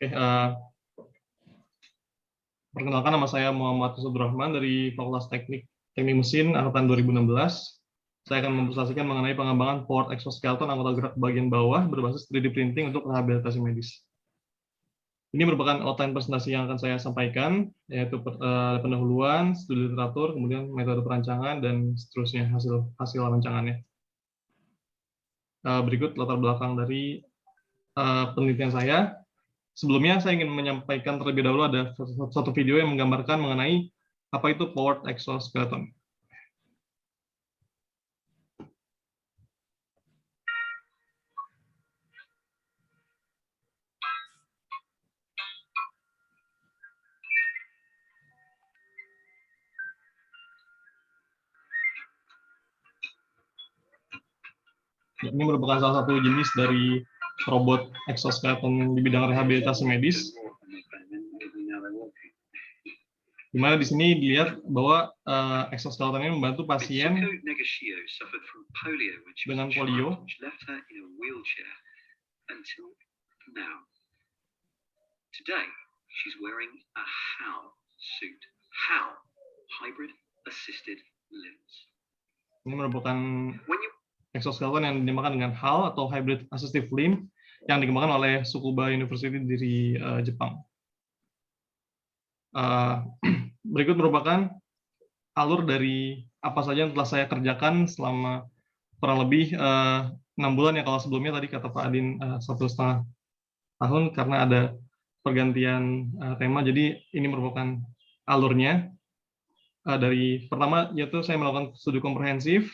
Oke, perkenalkan, nama saya Muhammad Rahman dari Fakultas Teknik Mesin angkatan 2016. Saya akan mempresentasikan mengenai pengembangan port exoskeleton anggota gerak bagian bawah berbasis 3D printing untuk rehabilitasi medis. Ini merupakan outline presentasi yang akan saya sampaikan, yaitu pendahuluan, studi literatur, kemudian metode perancangan, dan seterusnya hasil rancangannya. Berikut latar belakang dari penelitian saya. Sebelumnya saya ingin menyampaikan terlebih dahulu ada satu video yang menggambarkan mengenai apa itu powered exoskeleton. Ini merupakan salah satu jenis dari robot exoskeleton di bidang rehabilitasi medis. Di mana di sini dilihat bahwa exoskeleton ini membantu pasien dengan polio. Today, she's wearing a HAL suit. HAL, hybrid assisted limbs. Ini merupakan exoskeleton yang dinamakan dengan HAL atau hybrid assistive limb yang dikembangkan oleh Tsukuba University dari Jepang. Berikut merupakan alur dari apa saja yang telah saya kerjakan selama kurang lebih 6 bulan ya, kalau sebelumnya tadi kata Pak Adin 1,5 tahun karena ada pergantian tema. Jadi ini merupakan alurnya. Dari pertama yaitu saya melakukan studi komprehensif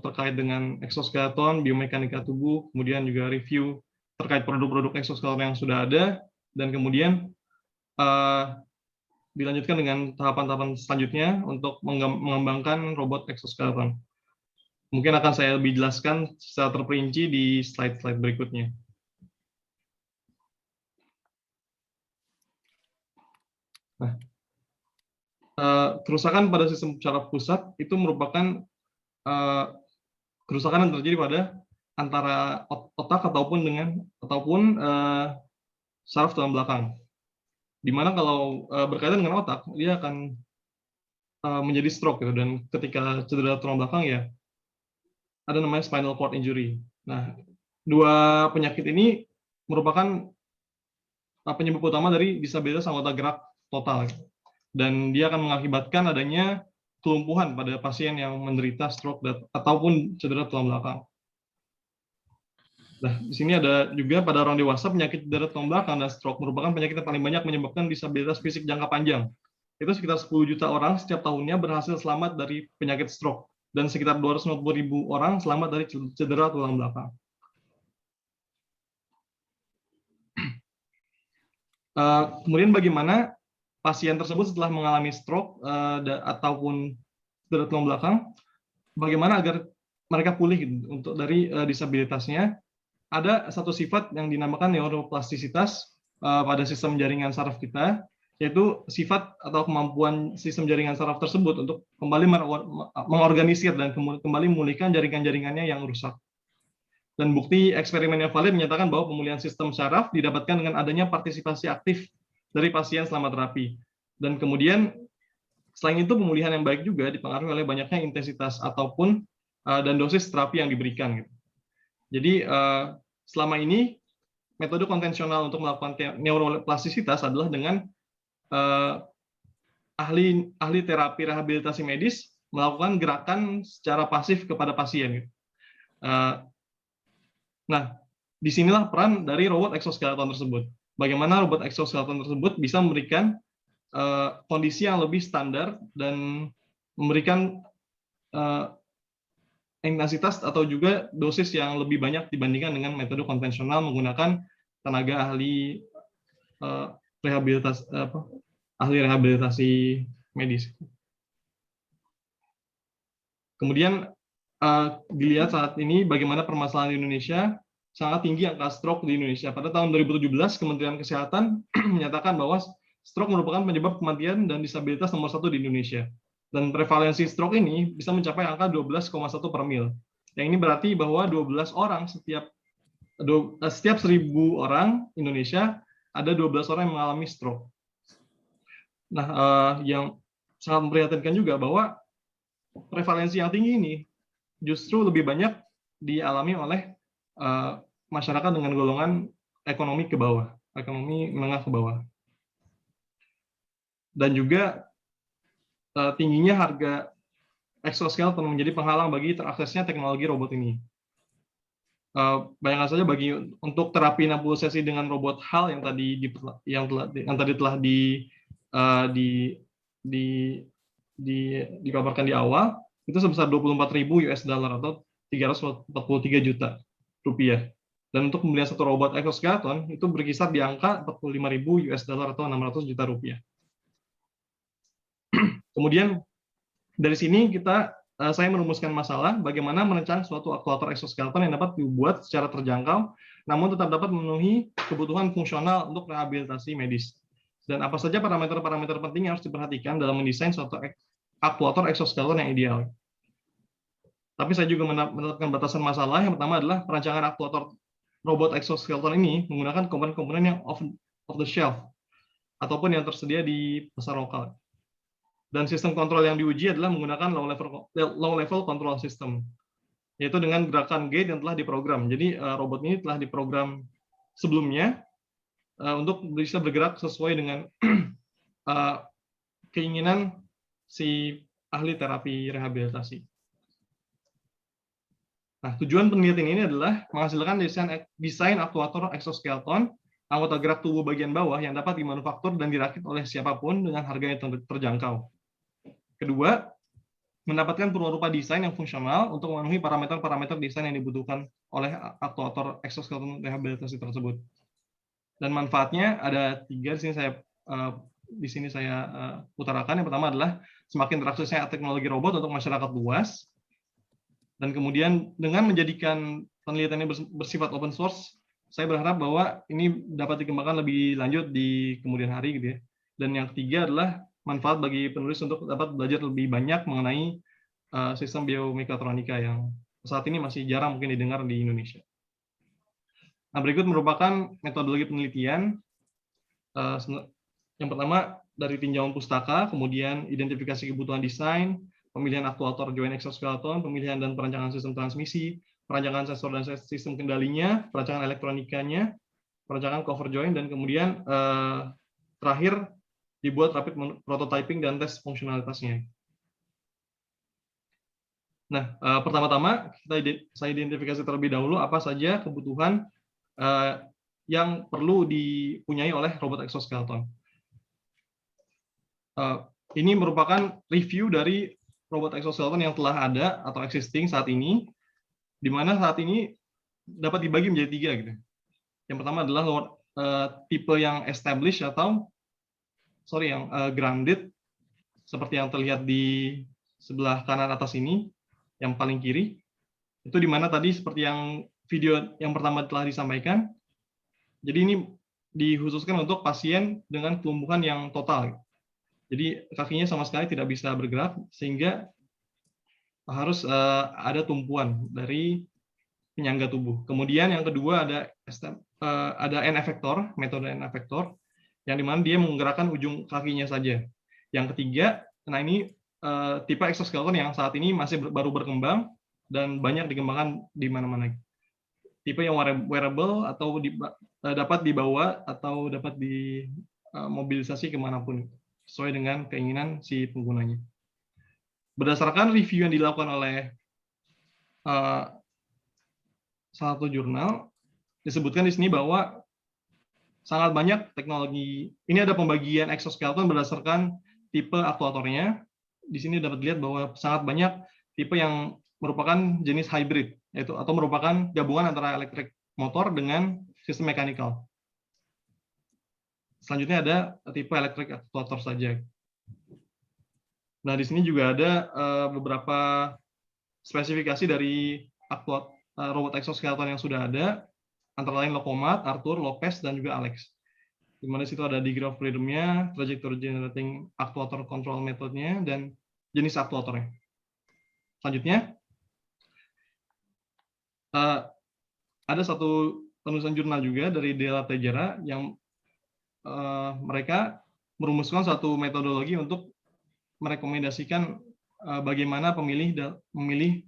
terkait dengan exoskeleton, biomekanika tubuh, kemudian juga review terkait produk-produk exoskeleton yang sudah ada, dan kemudian dilanjutkan dengan tahapan-tahapan selanjutnya untuk mengembangkan robot exoskeleton. Mungkin akan saya lebih jelaskan secara terperinci di slide-slide berikutnya. Nah, kerusakan pada sistem saraf pusat itu merupakan kerusakan yang terjadi pada antara otak ataupun saraf tulang belakang. Dimana kalau berkaitan dengan otak, dia akan menjadi stroke gitu, dan ketika cedera tulang belakang ya ada namanya spinal cord injury. Nah, dua penyakit ini merupakan penyebab utama dari disabilitas anggota gerak total, dan dia akan mengakibatkan adanya kelumpuhan pada pasien yang menderita stroke ataupun cedera tulang belakang. Nah, di sini ada juga pada orang dewasa penyakit cedera tulang belakang dan stroke merupakan penyakit yang paling banyak menyebabkan disabilitas fisik jangka panjang. Itu sekitar 10 juta orang setiap tahunnya berhasil selamat dari penyakit stroke, dan sekitar 250.000 orang selamat dari cedera tulang belakang. Kemudian bagaimana pasien tersebut setelah mengalami stroke ataupun cedera tulang belakang, bagaimana agar mereka pulih untuk dari disabilitasnya? Ada satu sifat yang dinamakan neuroplastisitas pada sistem jaringan saraf kita, yaitu sifat atau kemampuan sistem jaringan saraf tersebut untuk kembali mengorganisir dan kembali memulihkan jaringan-jaringannya yang rusak. Dan bukti eksperimen yang valid menyatakan bahwa pemulihan sistem saraf didapatkan dengan adanya partisipasi aktif dari pasien selama terapi. Dan kemudian selain itu pemulihan yang baik juga dipengaruhi oleh banyaknya intensitas ataupun dan dosis terapi yang diberikan. Jadi selama ini metode konvensional untuk melakukan neuroplastisitas adalah dengan ahli terapi rehabilitasi medis melakukan gerakan secara pasif kepada pasien. Nah, disinilah peran dari robot exoskeleton tersebut. Bagaimana robot exoskeleton tersebut bisa memberikan kondisi yang lebih standar dan memberikan intensitas atau juga dosis yang lebih banyak dibandingkan dengan metode konvensional menggunakan tenaga ahli rehabilitasi medis. Kemudian dilihat saat ini bagaimana permasalahan di Indonesia, sangat tinggi angka stroke di Indonesia. Pada tahun 2017 Kementerian Kesehatan menyatakan bahwa stroke merupakan penyebab kematian dan disabilitas nomor 1 di Indonesia. Dan prevalensi stroke ini bisa mencapai angka 12,1 per mil. Yang ini berarti bahwa 12 orang setiap 1.000 orang Indonesia ada 12 orang yang mengalami stroke. Nah, yang sangat memprihatinkan juga bahwa prevalensi yang tinggi ini justru lebih banyak dialami oleh masyarakat dengan golongan ekonomi ke bawah, ekonomi menengah ke bawah. Dan juga tingginya harga exoskeleton menjadi penghalang bagi teraksesnya teknologi robot ini. Bayangkan saja untuk terapi 60 sesi dengan robot HAL yang tadi telah dipaparkan di awal, itu sebesar 24.000 US dollar atau 343 juta rupiah. Dan untuk pembelian satu robot exoskeleton itu berkisar di angka 45.000 US dollar atau 600 juta rupiah. Kemudian dari sini saya merumuskan masalah bagaimana merancang suatu aktuator exoskeleton yang dapat dibuat secara terjangkau, namun tetap dapat memenuhi kebutuhan fungsional untuk rehabilitasi medis. Dan apa saja parameter-parameter penting yang harus diperhatikan dalam mendesain suatu aktuator exoskeleton yang ideal. Tapi saya juga menetapkan batasan masalah. Yang pertama adalah perancangan aktuator robot exoskeleton ini menggunakan komponen-komponen yang off the shelf ataupun yang tersedia di pasar lokal. Dan sistem kontrol yang diuji adalah menggunakan low level control system, yaitu dengan gerakan gate yang telah diprogram. Jadi robot ini telah diprogram sebelumnya untuk bisa bergerak sesuai dengan keinginan si ahli terapi rehabilitasi. Nah, tujuan penelitian ini adalah menghasilkan desain aktuator exoskeleton anggota gerak tubuh bagian bawah yang dapat dimanufaktur dan dirakit oleh siapapun dengan harga yang terjangkau. Kedua, mendapatkan rupa desain yang fungsional untuk memenuhi parameter-parameter desain yang dibutuhkan oleh aktuator exoskeleton rehabilitasi tersebut. Dan manfaatnya ada 3 di sini saya utarakan. Yang pertama adalah semakin teraksesnya teknologi robot untuk masyarakat luas. Dan kemudian dengan menjadikan penelitiannya bersifat open source, saya berharap bahwa ini dapat dikembangkan lebih lanjut di kemudian hari gitu ya. Dan yang ketiga adalah manfaat bagi penulis untuk dapat belajar lebih banyak mengenai sistem biomekatronika yang saat ini masih jarang mungkin didengar di Indonesia. Nah, berikut merupakan metodologi penelitian. Yang pertama dari tinjauan pustaka, kemudian identifikasi kebutuhan desain, pemilihan aktuator joint exoskeleton, pemilihan dan perancangan sistem transmisi, perancangan sensor dan sistem kendalinya, perancangan elektronikanya, perancangan cover joint, dan kemudian terakhir dibuat rapid prototyping dan tes fungsionalitasnya. Nah, pertama-tama saya identifikasi terlebih dahulu apa saja kebutuhan yang perlu dipunyai oleh robot exoskeleton. Ini merupakan review dari robot exoskeleton yang telah ada atau existing saat ini, di mana saat ini dapat dibagi menjadi 3 gitu. Yang pertama adalah tipe yang established atau yang grounded, seperti yang terlihat di sebelah kanan atas ini, yang paling kiri. Itu di mana tadi seperti yang video yang pertama telah disampaikan. Jadi ini dikhususkan untuk pasien dengan kelumpuhan yang total. Jadi kakinya sama sekali tidak bisa bergerak, sehingga harus ada tumpuan dari penyangga tubuh. Kemudian yang kedua ada N-effector, metode N-effector, yang dimana dia menggerakkan ujung kakinya saja. Yang ketiga, nah ini tipe exoskeleton yang saat ini masih baru berkembang dan banyak dikembangkan di mana-mana. Tipe yang wearable atau dapat dibawa atau dapat dimobilisasi kemanapun sesuai dengan keinginan si penggunanya. Berdasarkan review yang dilakukan oleh salah satu jurnal, disebutkan di sini bahwa sangat banyak teknologi. Ini ada pembagian exoskeleton berdasarkan tipe aktuatornya. Di sini dapat dilihat bahwa sangat banyak tipe yang merupakan jenis hybrid, yaitu atau merupakan gabungan antara elektrik motor dengan sistem mekanikal. Selanjutnya ada tipe elektrik aktuator saja. Nah, di sini juga ada beberapa spesifikasi dari robot exoskeleton yang sudah ada, antara lain Lokomat, Arthur, Lopez, dan juga Alex. Di mana situ ada degree of freedom-nya, trajectory generating actuator control method-nya, dan jenis aktuatornya. Selanjutnya, ada satu penulisan jurnal juga dari Della Tejera yang mereka merumuskan suatu metodologi untuk merekomendasikan bagaimana memilih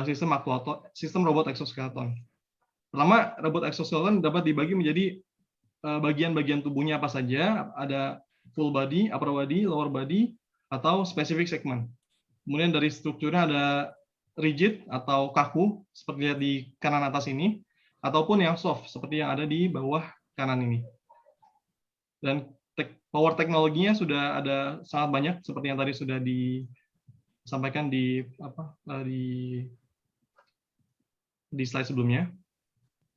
sistem robot exoskeleton. Pertama, robot exoskeleton dapat dibagi menjadi bagian-bagian tubuhnya apa saja, ada full body, upper body, lower body, atau specific segment. Kemudian dari strukturnya ada rigid atau kaku, seperti lihat di kanan atas ini, ataupun yang soft, seperti yang ada di bawah kanan ini. Dan power teknologinya sudah ada sangat banyak, seperti yang tadi sudah disampaikan di slide sebelumnya.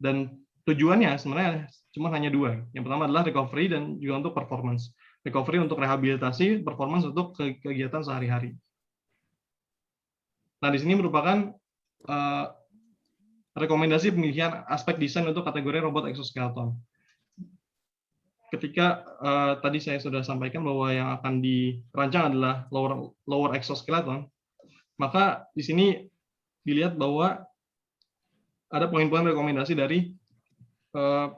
Dan tujuannya sebenarnya cuma hanya dua. Yang pertama adalah recovery dan juga untuk performance. Recovery untuk rehabilitasi, performance untuk kegiatan sehari-hari. Nah, di sini merupakan rekomendasi pemilihan aspek desain untuk kategori robot exoskeleton. Ketika tadi saya sudah sampaikan bahwa yang akan dirancang adalah lower exoskeleton, maka di sini dilihat bahwa ada poin-poin rekomendasi dari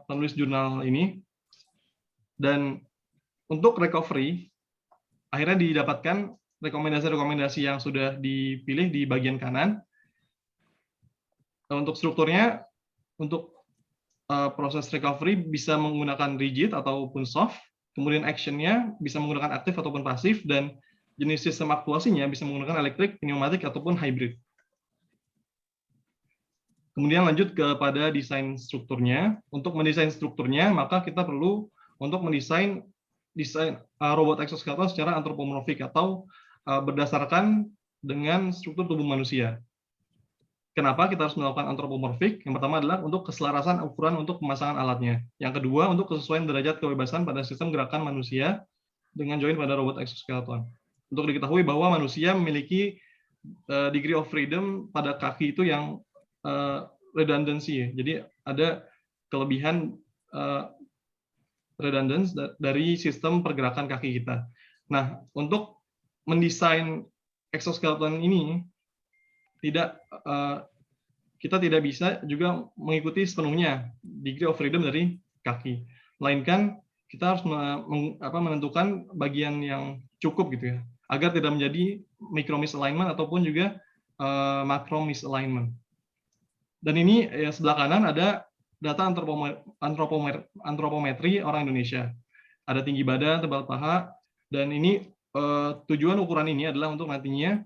penulis jurnal ini. Dan untuk recovery, akhirnya didapatkan rekomendasi-rekomendasi yang sudah dipilih di bagian kanan. Untuk strukturnya, untuk proses recovery bisa menggunakan rigid ataupun soft, kemudian action-nya bisa menggunakan aktif ataupun pasif, dan jenis sistem aktuasinya bisa menggunakan elektrik, pneumatik, ataupun hybrid. Kemudian lanjut kepada desain strukturnya. Untuk mendesain strukturnya, maka kita perlu untuk mendesain robot exoskeleton secara antropomorfik atau berdasarkan dengan struktur tubuh manusia. Kenapa kita harus melakukan antropomorfik? Yang pertama adalah untuk keselarasan ukuran untuk pemasangan alatnya. Yang kedua, untuk kesesuaian derajat kebebasan pada sistem gerakan manusia dengan join pada robot exoskeleton. Untuk diketahui bahwa manusia memiliki degree of freedom pada kaki itu yang redundancy. Jadi ada kelebihan redundance dari sistem pergerakan kaki kita. Nah, untuk mendesain exoskeleton ini kita tidak bisa juga mengikuti sepenuhnya degree of freedom dari kaki. Melainkan kita harus menentukan bagian yang cukup gitu ya, agar tidak menjadi micro misalignment ataupun juga macro misalignment. Dan ini sebelah kanan ada data antropometri orang Indonesia. Ada tinggi badan, tebal paha, dan ini tujuan ukuran ini adalah untuk nantinya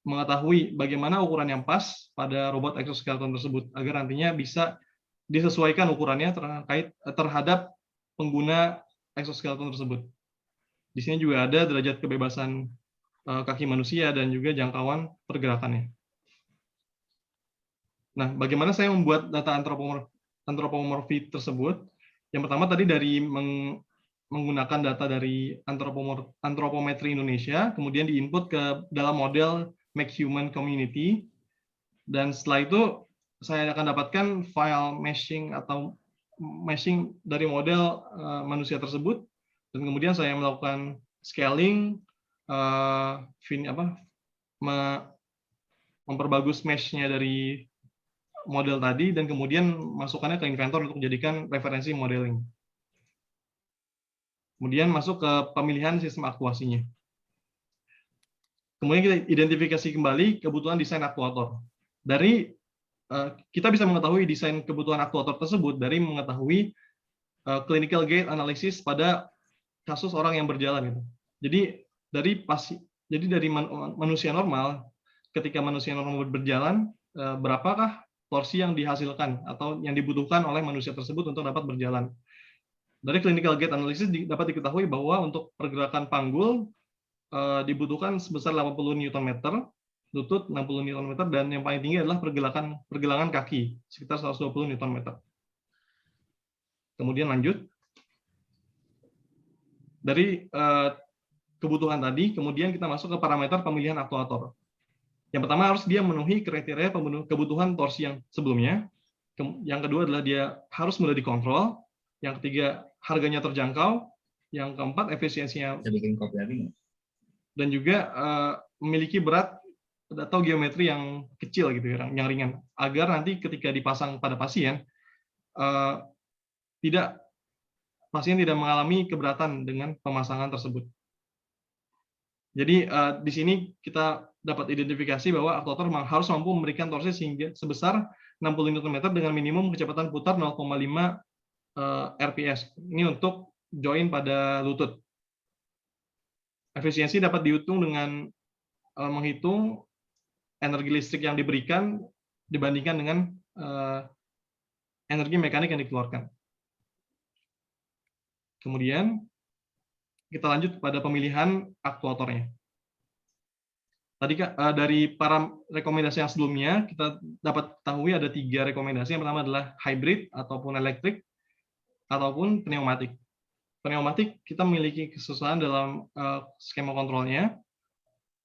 mengetahui bagaimana ukuran yang pas pada robot exoskeleton tersebut, agar nantinya bisa disesuaikan ukurannya terhadap pengguna exoskeleton tersebut. Di sini juga ada derajat kebebasan kaki manusia dan juga jangkauan pergerakannya. Nah, bagaimana saya membuat data antropomorfi tersebut? Yang pertama tadi dari menggunakan data dari antropometri Indonesia, kemudian diinput ke dalam model Make Human Community, dan setelah itu saya akan dapatkan file meshing atau meshing dari model manusia tersebut, dan kemudian saya melakukan scaling, memperbagus mesh-nya dari model tadi, dan kemudian masukkannya ke Inventor untuk menjadikan referensi modeling. Kemudian masuk ke pemilihan sistem aktuasinya. Kemudian kita identifikasi kembali kebutuhan desain aktuator. Kita bisa mengetahui desain kebutuhan aktuator tersebut dari mengetahui clinical gait analysis pada kasus orang yang berjalan. Jadi dari manusia normal, ketika manusia normal berjalan, berapakah torsi yang dihasilkan atau yang dibutuhkan oleh manusia tersebut untuk dapat berjalan. Dari clinical gait analysis dapat diketahui bahwa untuk pergerakan panggul dibutuhkan sebesar 80 Nm, lutut 60 Nm, dan yang paling tinggi adalah pergelangan kaki sekitar 120 Nm. Kemudian lanjut. Dari kebutuhan tadi, kemudian kita masuk ke parameter pemilihan aktuator. Yang pertama harus dia memenuhi kriteria kebutuhan torsi yang sebelumnya. Yang kedua adalah dia harus mudah dikontrol. Yang ketiga, harganya terjangkau. Yang keempat, efisiensinya. Dan juga memiliki berat atau geometri yang kecil gitu, yang ringan, agar nanti ketika dipasang pada pasien tidak pasien tidak mengalami keberatan dengan pemasangan tersebut. Jadi di sini kita dapat identifikasi bahwa aktuator harus mampu memberikan torsi sehingga sebesar 60 Nm dengan minimum kecepatan putar 0,5 RPS. Ini untuk join pada lutut. Efisiensi dapat dihitung dengan menghitung energi listrik yang diberikan dibandingkan dengan energi mekanik yang dikeluarkan. Kemudian kita lanjut pada pemilihan aktuatornya. Tadi dari para rekomendasi yang sebelumnya, kita dapat ketahui ada 3 rekomendasi. Yang pertama adalah hybrid ataupun elektrik, ataupun pneumatik. Pneumatik kita memiliki kesusahan dalam skema kontrolnya,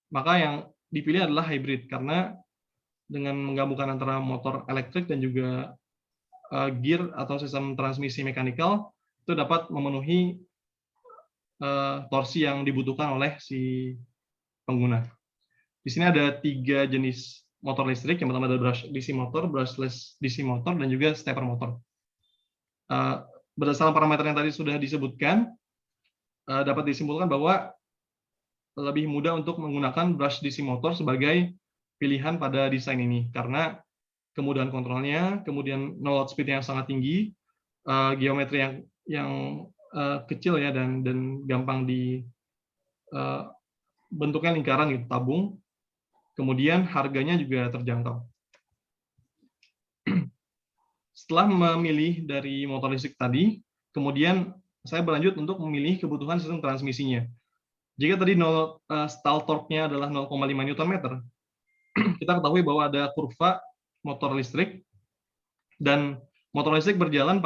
maka yang dipilih adalah hybrid, karena dengan menggabungkan antara motor elektrik dan juga gear atau sistem transmisi mekanikal, itu dapat memenuhi torsi yang dibutuhkan oleh si pengguna. Di sini ada 3 jenis motor listrik. Yang pertama adalah brush DC motor, brushless DC motor, dan juga stepper motor. Berdasarkan parameter yang tadi sudah disebutkan, dapat disimpulkan bahwa lebih mudah untuk menggunakan brush DC motor sebagai pilihan pada desain ini, karena kemudahan kontrolnya, kemudian no load speed yang sangat tinggi, geometri yang kecil ya, dan gampang di bentuknya lingkaran gitu, tabung. Kemudian harganya juga terjangkau. Setelah memilih dari motor listrik tadi, kemudian saya berlanjut untuk memilih kebutuhan sistem transmisinya. Jika tadi stall torque-nya adalah 0,5 Nm, kita ketahui bahwa ada kurva motor listrik, dan motor listrik berjalan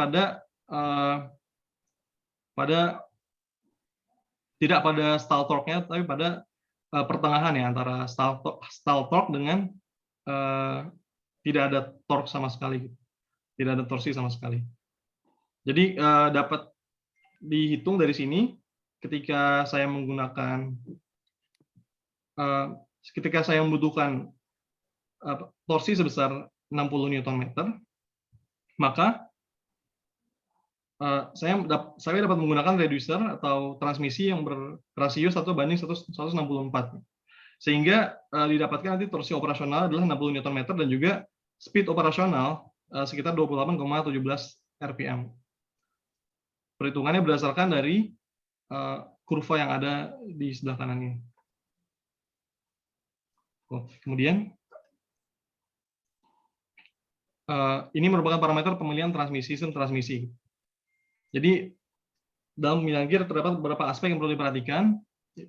tidak pada stall torque-nya, tapi pada pertengahan ya, antara stall torque dengan tidak ada torque sama sekali, tidak ada torsi sama sekali. Jadi dapat dihitung dari sini ketika saya membutuhkan torsi sebesar 60 Nm, maka saya dapat menggunakan reducer atau transmisi yang berrasio 1:164, sehingga didapatkan nanti torsi operasional adalah 60 Nm dan juga speed operasional sekitar 28,17 rpm. Perhitungannya berdasarkan dari kurva yang ada di sebelah kanannya. Kemudian ini merupakan parameter pemilihan sistem transmisi. Jadi dalam pemilihan gear terdapat beberapa aspek yang perlu diperhatikan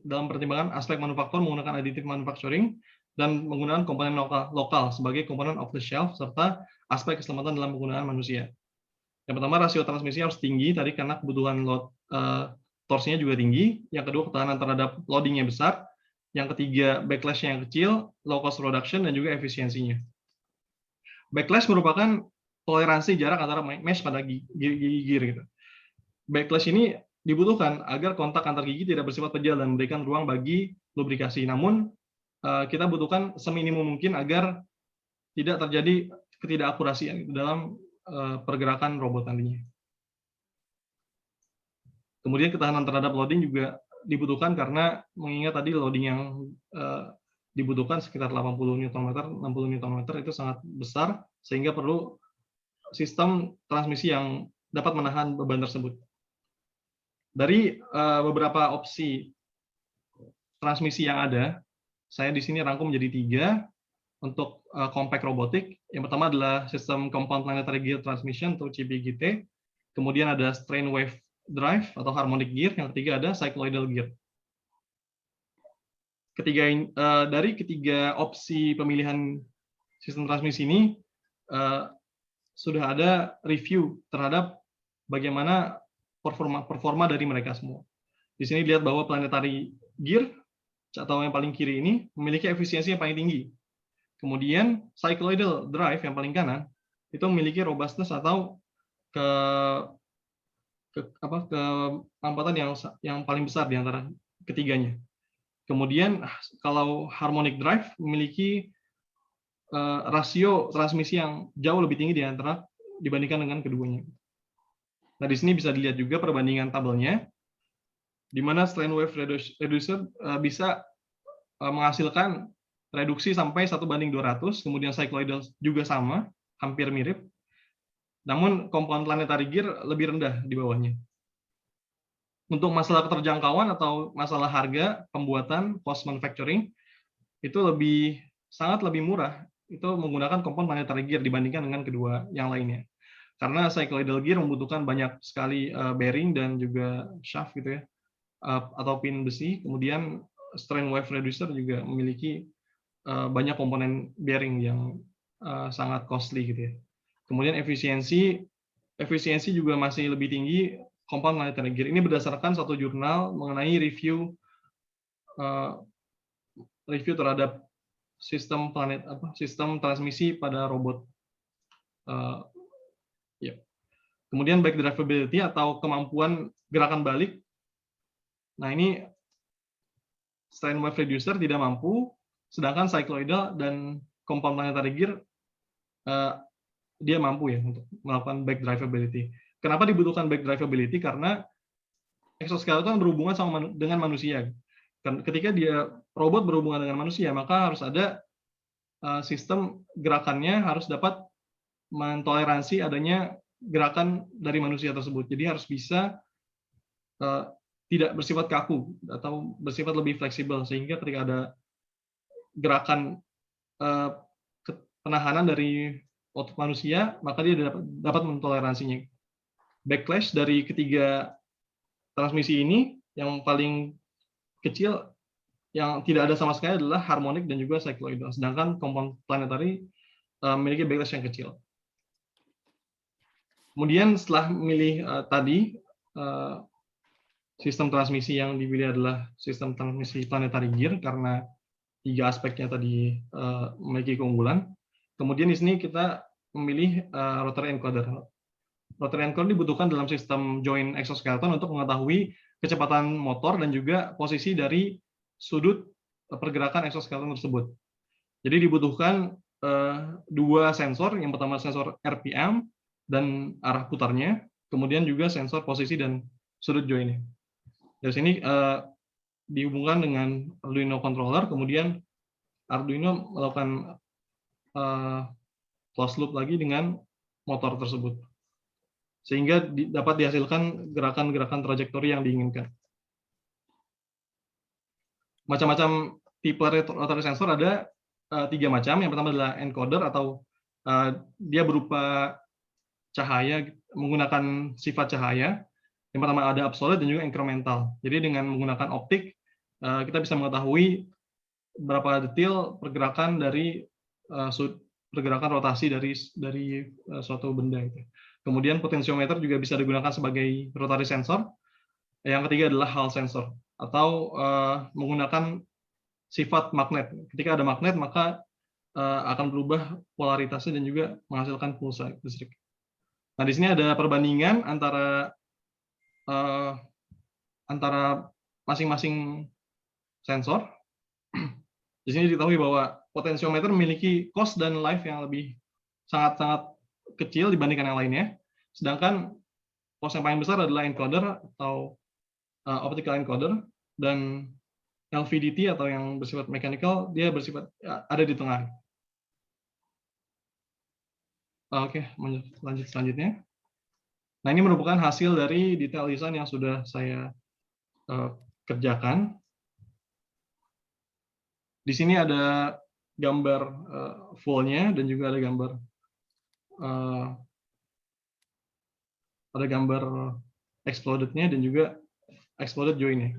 dalam pertimbangan aspek manufaktur menggunakan additive manufacturing dan menggunakan komponen lokal sebagai komponen off the shelf, serta aspek keselamatan dalam penggunaan manusia. Yang pertama, rasio transmisi harus tinggi tadi karena kebutuhan torsinya juga tinggi. Yang kedua, ketahanan terhadap loadingnya besar. Yang ketiga, backlash-nya yang kecil, low cost production, dan juga efisiensinya. Backlash merupakan toleransi jarak antara mesh pada gigi gear gitu. Backlash ini dibutuhkan agar kontak antar gigi tidak bersifat pejal dan memberikan ruang bagi lubrikasi. Namun kita butuhkan seminimum mungkin agar tidak terjadi ketidakakurasian dalam pergerakan robot nantinya. Kemudian ketahanan terhadap loading juga dibutuhkan karena mengingat tadi loading yang dibutuhkan sekitar 80 Nm, 60 Nm itu sangat besar, sehingga perlu sistem transmisi yang dapat menahan beban tersebut. Dari beberapa opsi transmisi yang ada, saya di sini rangkum menjadi 3 untuk compact robotik. Yang pertama adalah sistem compound planetary gear transmission atau CPGT. Kemudian ada strain wave drive atau harmonic gear. Yang ketiga ada cycloidal gear. Dari ketiga opsi pemilihan sistem transmisi ini sudah ada review terhadap bagaimana performa dari mereka semua. Di sini dilihat bahwa planetary gear atau yang paling kiri ini memiliki efisiensi yang paling tinggi. Kemudian cycloidal drive yang paling kanan itu memiliki robustness atau keampatan yang paling besar di antara ketiganya. Kemudian kalau harmonic drive memiliki rasio transmisi yang jauh lebih tinggi dibandingkan dengan keduanya. Nah, di sini bisa dilihat juga perbandingan tabelnya, di mana strain wave reducer bisa menghasilkan reduksi sampai 1:200, kemudian cycloidal juga sama, hampir mirip, namun compound planetary gear lebih rendah di bawahnya. Untuk masalah keterjangkauan atau masalah harga pembuatan post manufacturing itu sangat lebih murah itu menggunakan compound planetary gear dibandingkan dengan kedua yang lainnya. Karena cycloidal gear membutuhkan banyak sekali bearing dan juga shaft gitu ya, atau pin besi. Kemudian strain wave reducer juga memiliki banyak komponen bearing yang sangat costly gitu ya. Kemudian efisiensi juga masih lebih tinggi compound planetary gear. Ini berdasarkan satu jurnal mengenai review terhadap sistem transmisi pada robot. Ya. Kemudian back drivability atau kemampuan gerakan balik. Nah, ini strain wave reducer tidak mampu, sedangkan cycloidal dan compound planetary gear dia mampu ya untuk melakukan back drivability. Kenapa dibutuhkan back drivability? Karena exoskeleton berhubungan dengan manusia. Ketika robot berhubungan dengan manusia, maka harus ada sistem gerakannya harus dapat mentoleransi adanya gerakan dari manusia tersebut. Jadi harus bisa tidak bersifat kaku atau bersifat lebih fleksibel, sehingga ketika ada gerakan penahanan dari otot manusia, maka dia dapat mentoleransinya. Backlash dari ketiga transmisi ini yang paling kecil yang tidak ada sama sekali adalah harmonic dan juga cycloidal, sedangkan compound planetary memiliki backlash yang kecil. Kemudian setelah memilih tadi sistem transmisi yang dipilih adalah sistem transmisi planetary gear karena tiga aspeknya tadi memiliki keunggulan. Kemudian di sini kita memilih rotary encoder. Rotary encoder dibutuhkan dalam sistem joint exoskeleton untuk mengetahui kecepatan motor dan juga posisi dari sudut pergerakan exoskeleton tersebut. Jadi dibutuhkan dua sensor, yang pertama sensor RPM dan arah putarnya, kemudian juga sensor posisi dan sudut jointnya. Dari sini dihubungkan dengan Arduino controller, kemudian Arduino melakukan closed loop lagi dengan motor tersebut, sehingga dapat dihasilkan gerakan-gerakan trajektori yang diinginkan. Macam-macam tipe rotary sensor ada 3 macam. Yang pertama adalah encoder atau dia berupa cahaya, menggunakan sifat cahaya. Yang pertama ada absolute dan juga incremental. Jadi dengan menggunakan optik kita bisa mengetahui berapa detail pergerakan dari pergerakan rotasi dari suatu benda itu. Kemudian potensiometer juga bisa digunakan sebagai rotary sensor. Yang ketiga adalah Hall sensor atau menggunakan sifat magnet. Ketika ada magnet maka akan berubah polaritasnya dan juga menghasilkan pulsa listrik. Nah, di sini ada perbandingan antara masing-masing sensor. Di sini diketahui bahwa potensiometer memiliki cost dan life yang lebih sangat-sangat kecil dibandingkan yang lainnya. Sedangkan cost yang paling besar adalah encoder atau optical encoder, dan LVDT atau yang bersifat mechanical dia bersifat ada di tengah. Oke, lanjut selanjutnya. Nah, ini merupakan hasil dari detail desain yang sudah saya kerjakan. Di sini ada gambar full-nya dan juga ada gambar exploded-nya dan juga exploded join-nya.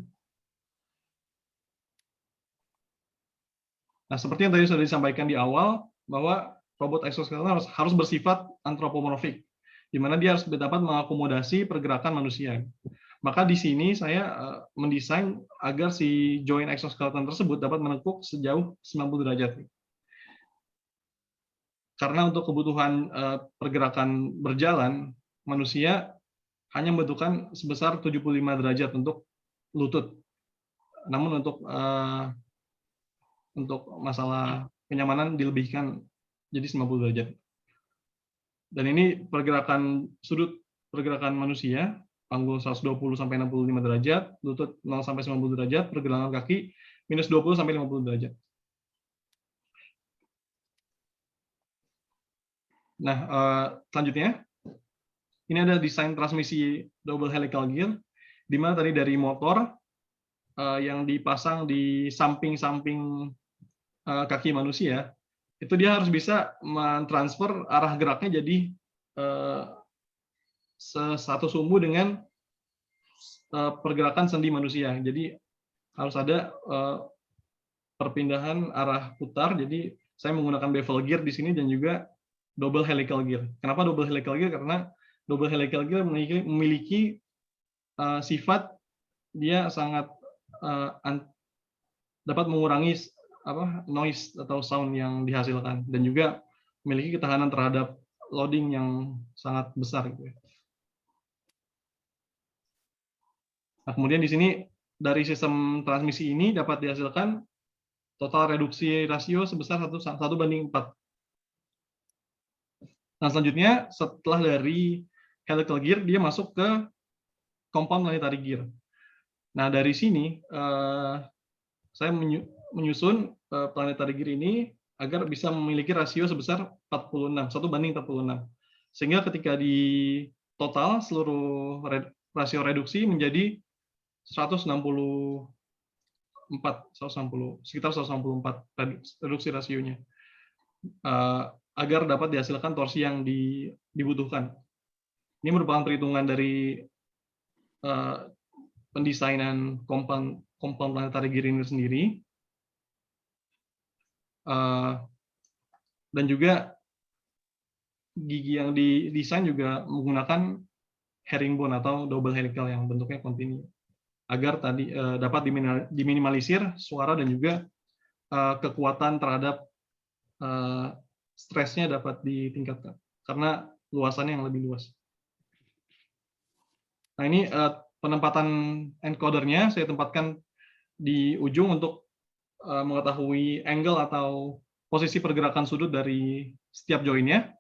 Nah, seperti yang tadi sudah disampaikan di awal, bahwa robot exoskeleton harus bersifat antropomorfik, di mana dia harus dapat mengakomodasi pergerakan manusia. Maka di sini saya mendesain agar si joint exoskeleton tersebut dapat menekuk sejauh 90 derajat. Karena untuk kebutuhan pergerakan berjalan, manusia hanya membutuhkan sebesar 75 derajat untuk lutut. Namun untuk masalah kenyamanan dilebihkan jadi 90 derajat. Dan ini pergerakan sudut pergerakan manusia, panggul 120 sampai 65 derajat, lutut 0 sampai 90 derajat, pergelangan kaki minus 20 sampai 50 derajat. Nah, selanjutnya ini ada desain transmisi double helical gear, di mana tadi dari motor yang dipasang di samping-samping kaki manusia, itu dia harus bisa mentransfer arah geraknya jadi satu sumbu dengan pergerakan sendi manusia. Jadi harus ada perpindahan arah putar. Jadi saya menggunakan bevel gear di sini dan juga double helical gear. Kenapa double helical gear? Karena double helical gear memiliki sifat dia sangat dapat mengurangi noise atau sound yang dihasilkan, dan juga memiliki ketahanan terhadap loading yang sangat besar gitu ya. Nah, kemudian di sini dari sistem transmisi ini dapat dihasilkan total reduksi rasio sebesar 1:4. Nah, selanjutnya setelah dari helical gear dia masuk ke compound planetary gear. Nah, dari sini saya menyusun planetary gear ini agar bisa memiliki rasio sebesar 46, 1:46. Sehingga ketika di total seluruh rasio reduksi menjadi 160, sekitar 164 reduksi rasionya, agar dapat dihasilkan torsi yang dibutuhkan. Ini merupakan perhitungan dari pendesainan compound planetary gear ini sendiri, dan juga gigi yang didesain juga menggunakan herringbone atau double helical yang bentuknya kontinu, agar tadi dapat diminimalisir suara dan juga kekuatan terhadap stresnya dapat ditingkatkan karena luasannya yang lebih luas. Nah, ini penempatan encodernya saya tempatkan di ujung untuk mengetahui angle atau posisi pergerakan sudut dari setiap joinnya.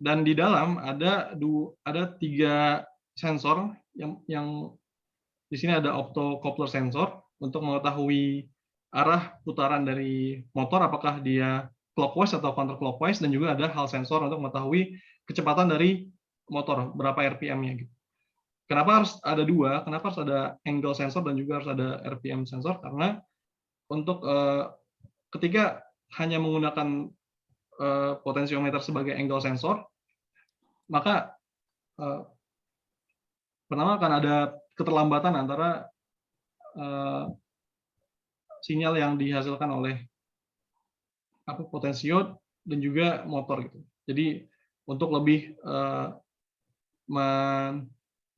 Dan di dalam ada 3 sensor yang di sini ada optocoupler sensor untuk mengetahui arah putaran dari motor, apakah dia clockwise atau counterclockwise, dan juga ada hal sensor untuk mengetahui kecepatan dari motor, berapa RPM-nya gitu. Kenapa harus ada 2? Kenapa harus ada angle sensor dan juga harus ada RPM sensor? Karena untuk ketika hanya menggunakan potensiometer sebagai angle sensor, maka pertama akan ada keterlambatan antara sinyal yang dihasilkan oleh potensiod dan juga motor gitu. Jadi untuk lebih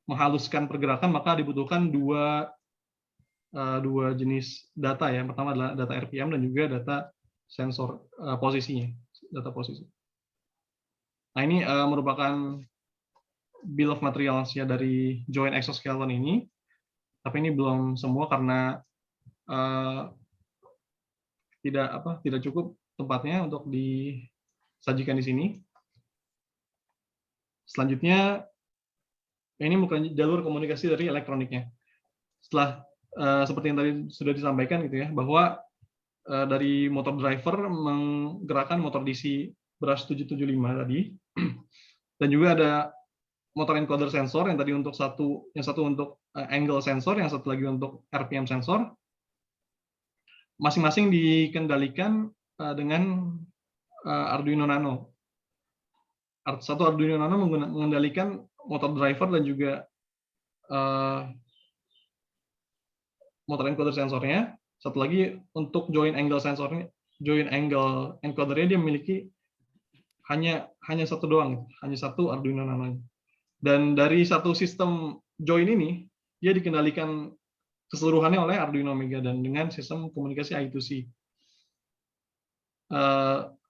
menghaluskan pergerakan, maka dibutuhkan dua jenis data ya. Yang pertama adalah data RPM dan juga data sensor posisinya, data posisi. Nah, ini merupakan bill of materials ya dari joint exoskeleton ini, tapi ini belum semua karena tidak cukup tempatnya untuk disajikan di sini. Selanjutnya ini bukan jalur komunikasi dari elektroniknya. Setelah seperti yang tadi sudah disampaikan gitu ya, bahwa dari motor driver menggerakkan motor DC brush 775 tadi, dan juga ada motor encoder sensor yang tadi untuk yang satu untuk angle sensor, yang satu lagi untuk RPM sensor. Masing-masing dikendalikan dengan Arduino Nano. Satu Arduino Nano mengendalikan motor driver dan juga motor encoder sensornya. Satu lagi untuk joint angle sensornya, joint angle encodernya dia memiliki hanya satu doang, hanya satu Arduino Nano. Dan dari satu sistem joint ini dia dikendalikan keseluruhannya oleh Arduino Mega dan dengan sistem komunikasi I2C.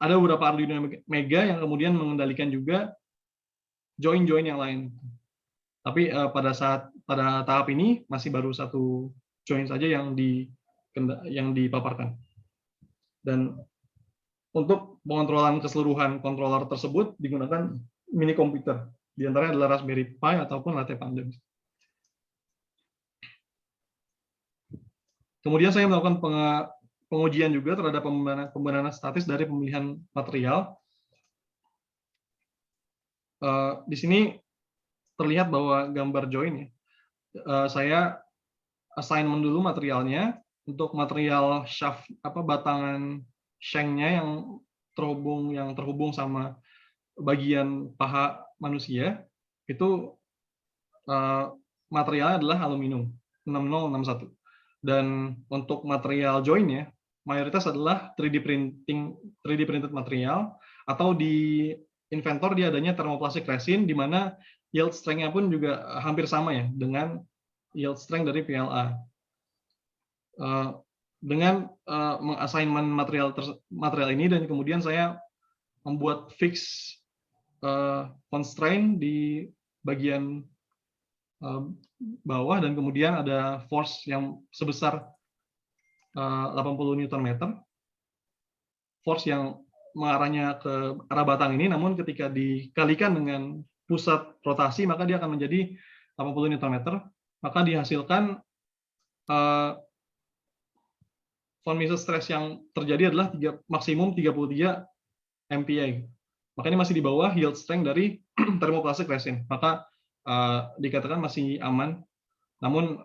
Ada beberapa Arduino Mega yang kemudian mengendalikan juga join-join yang lain. Tapi pada tahap ini masih baru satu join saja yang dipaparkan. Dan untuk pengontrolan keseluruhan controller tersebut digunakan mini komputer Di antaranya adalah Raspberry Pi ataupun Latte Pandem. Kemudian saya melakukan pengujian juga terhadap pembenaran statis dari pemilihan material. Di sini terlihat bahwa gambar join ya. Saya assignment dulu materialnya untuk material shaft batangan shanknya yang terhubung sama bagian paha manusia itu materialnya adalah aluminium 6061. Dan untuk material joinnya mayoritas adalah 3D printed material, atau di inventor dia adanya thermoplastic resin di mana yield strength-nya pun juga hampir sama ya dengan yield strength dari PLA. Dengan mengassignment material ini dan kemudian saya membuat fix constraint di bagian bawah, dan kemudian ada force yang sebesar 80 Nm, force yang mengarahnya ke arah batang ini, namun ketika dikalikan dengan pusat rotasi maka dia akan menjadi 80 Nm, maka dihasilkan von Mises stress yang terjadi adalah maksimum 33 MPa. Maka ini masih di bawah yield strength dari thermoplastic resin, maka dikatakan masih aman, namun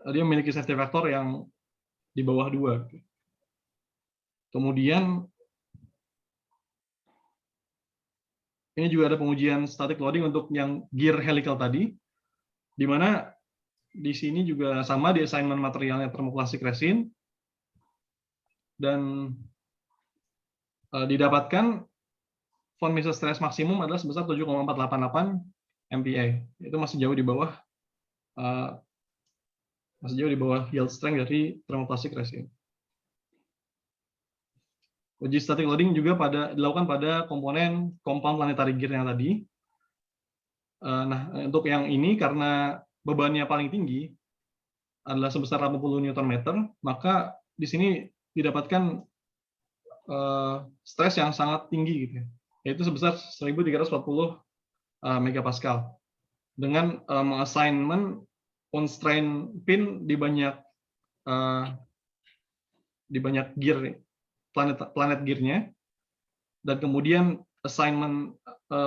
dia memiliki safety factor yang di bawah 2. Kemudian ini juga ada pengujian static loading untuk yang gear helical tadi, di mana di sini juga sama di assignment materialnya thermoplastic resin, dan didapatkan von Mises stress maksimum adalah sebesar 7,488 MPa. Itu masih jauh di bawah yield strength dari thermoplastic resin. Uji static loading juga dilakukan pada komponen compound planetary gear yang tadi. Nah, untuk yang ini karena bebannya paling tinggi adalah sebesar 80 Nm, maka di sini didapatkan stres yang sangat tinggi gitu ya, yaitu sebesar 1340 megapascal dengan mengassignment constraint pin di banyak gear planet gearnya, dan kemudian assignment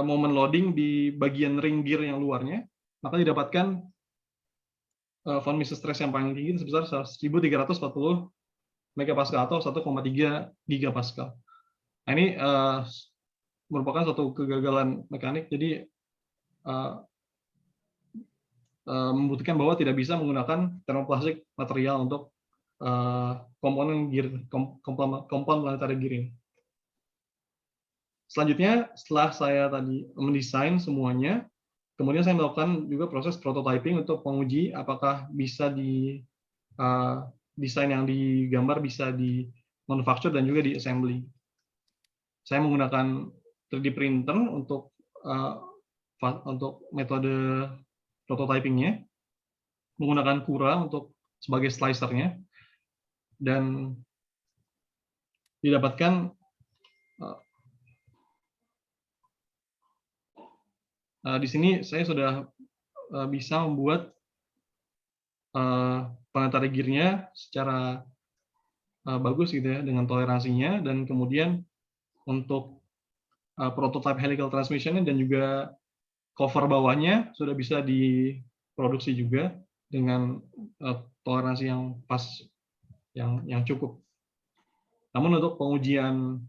moment loading di bagian ring gear yang luarnya, maka didapatkan von Mises stress yang paling tinggi sebesar 1340 megapascal atau 1,3 gigapascal. Nah, ini merupakan suatu kegagalan mekanik, jadi membuktikan bahwa tidak bisa menggunakan thermoplastic material untuk komponen gear, compound planetary gear ini. Selanjutnya, setelah saya tadi mendesain semuanya, kemudian saya melakukan juga proses prototyping untuk menguji apakah bisa desain yang digambar bisa di manufacture dan juga di assembly. Saya menggunakan 3D printer untuk metode prototypingnya, menggunakan Cura untuk sebagai slicernya, dan didapatkan di sini saya sudah bisa membuat planetary gear-nya secara bagus gitu ya, dengan toleransinya, dan kemudian untuk prototype helical transmission dan juga cover bawahnya sudah bisa diproduksi juga dengan toleransi yang pas, yang cukup. Namun untuk pengujian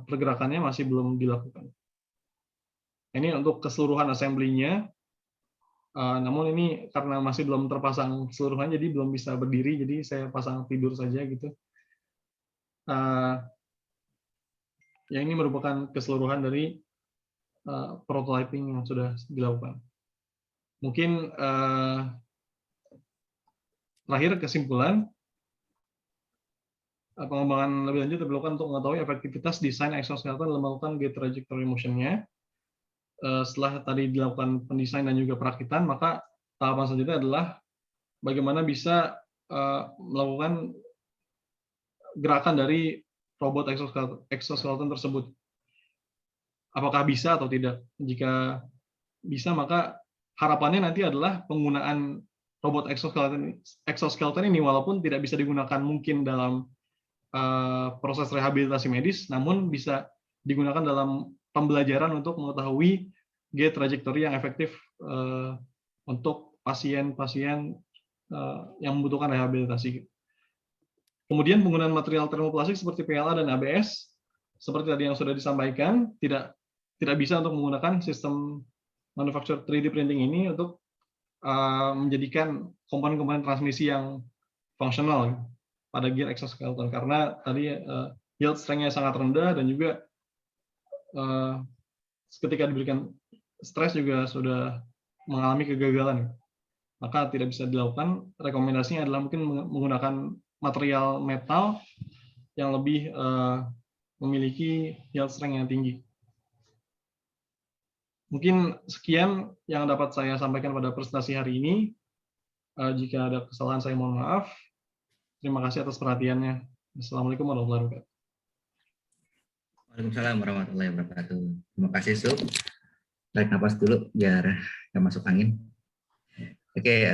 pergerakannya masih belum dilakukan. Ini untuk keseluruhan assembly-nya, namun ini karena masih belum terpasang keseluruhan, jadi belum bisa berdiri, jadi saya pasang tidur saja gitu. Yang ini merupakan keseluruhan dari prototyping yang sudah dilakukan. Mungkin terakhir kesimpulan, pengembangan lebih lanjut diperlukan untuk mengetahui efektivitas desain exoskeleton dalam melakukan gate trajectory motion-nya. Setelah tadi dilakukan pendesain dan juga perakitan, maka tahapan selanjutnya adalah bagaimana bisa melakukan gerakan dari robot exoskeleton tersebut. apakah bisa atau tidak. Jika bisa, maka harapannya nanti adalah penggunaan robot exoskeleton ini walaupun tidak bisa digunakan mungkin dalam proses rehabilitasi medis, namun bisa digunakan dalam pembelajaran untuk mengetahui gait trajectory yang efektif untuk pasien-pasien yang membutuhkan rehabilitasi. Kemudian penggunaan material termoplastik seperti PLA dan ABS, seperti tadi yang sudah disampaikan, tidak bisa untuk menggunakan sistem manufacture 3D printing ini untuk menjadikan komponen-komponen transmisi yang fungsional pada gear exoskeleton, karena tadi yield strength-nya sangat rendah dan juga ketika diberikan stres juga sudah mengalami kegagalan, maka tidak bisa dilakukan. Rekomendasinya adalah mungkin menggunakan material metal yang lebih memiliki yield strength yang tinggi. Mungkin sekian yang dapat saya sampaikan pada presentasi hari ini. Jika ada kesalahan saya mohon maaf. Terima kasih atas perhatiannya. Assalamualaikum warahmatullahi wabarakatuh. Waalaikumsalam warahmatullahi wabarakatuh. Terima kasih, Sub. Tarik nafas dulu biar nggak masuk angin. Oke,